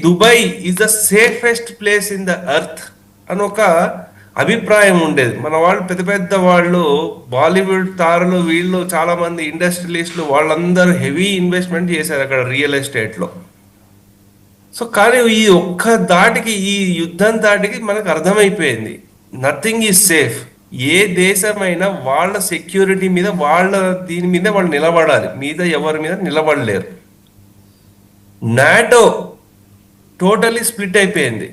Dubai is the safest place in the earth అని ఒక అభిప్రాయం ఉండేది. మన వాళ్ళు పెద్ద పెద్ద వాళ్ళు, బాలీవుడ్ తారలు, వీళ్ళు చాలా మంది ఇండస్ట్రియలిస్టులు, వాళ్ళందరూ హెవీ ఇన్వెస్ట్మెంట్ చేశారు అక్కడ రియల్ ఎస్టేట్ లో. సో కానీ ఈ ఒక్క దాటికి, ఈ యుద్ధం దాటికి మనకు అర్థమైపోయింది, నథింగ్ ఈజ్ సేఫ్. ఏ దేశమైనా వాళ్ళ సెక్యూరిటీ మీద, వాళ్ళ దీని మీద వాళ్ళు నిలబడాలి, మీద ఎవరి మీద నిలబడలేరు. నాటో టోటలీ స్ప్లిట్ అయిపోయింది.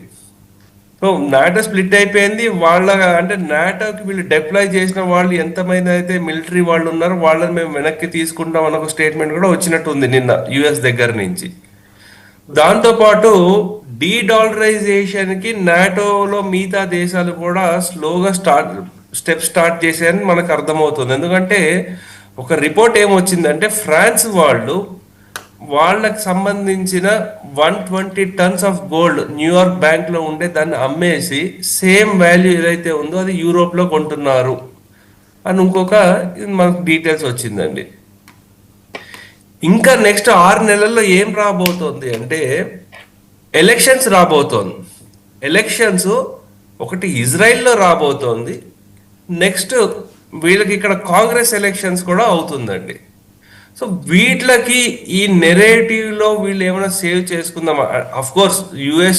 సో నాటో స్ప్లిట్ అయిపోయింది. వాళ్ళ అంటే నాటోకి వీళ్ళు డిప్లాయ్ చేసిన వాళ్ళు ఎంతమంది అయితే మిలిటరీ వాళ్ళు ఉన్నారో వాళ్ళని మేము వెనక్కి తీసుకుంటాం అన్న ఒక స్టేట్మెంట్ కూడా వచ్చినట్టు ఉంది నిన్న యుఎస్ దగ్గర నుంచి. దాంతోపాటు డీ డాలరైజేషన్ కి నాటోలో మిగతా దేశాలు కూడా స్లోగా స్టెప్ స్టార్ట్ చేశారని మనకు అర్థమవుతుంది. ఎందుకంటే ఒక రిపోర్ట్ ఏమొచ్చిందంటే ఫ్రాన్స్ వాళ్ళు వాళ్ళకి సంబంధించిన 120 tons of gold New York bank లో ఉండే దాన్ని అమ్మేసి సేమ్ వాల్యూ ఏదైతే ఉందో అది యూరోప్ లో కొంటున్నారు అని ఇంకొక మనకు డీటెయిల్స్ వచ్చిందండి. ఇంకా నెక్స్ట్ 6 నెలల్లో ఏం రాబోతోంది అంటే ఎలక్షన్స్ రాబోతోంది. ఎలక్షన్స్ ఒకటి ఇజ్రాయిల్లో రాబోతోంది, నెక్స్ట్ వీళ్ళకి ఇక్కడ కాంగ్రెస్ ఎలక్షన్స్ కూడా అవుతుందండి. సో వీటికి ఈ నెరేటివ్ లో వీళ్ళు ఏమైనా సేవ్ చేసుకుందామా? Of course US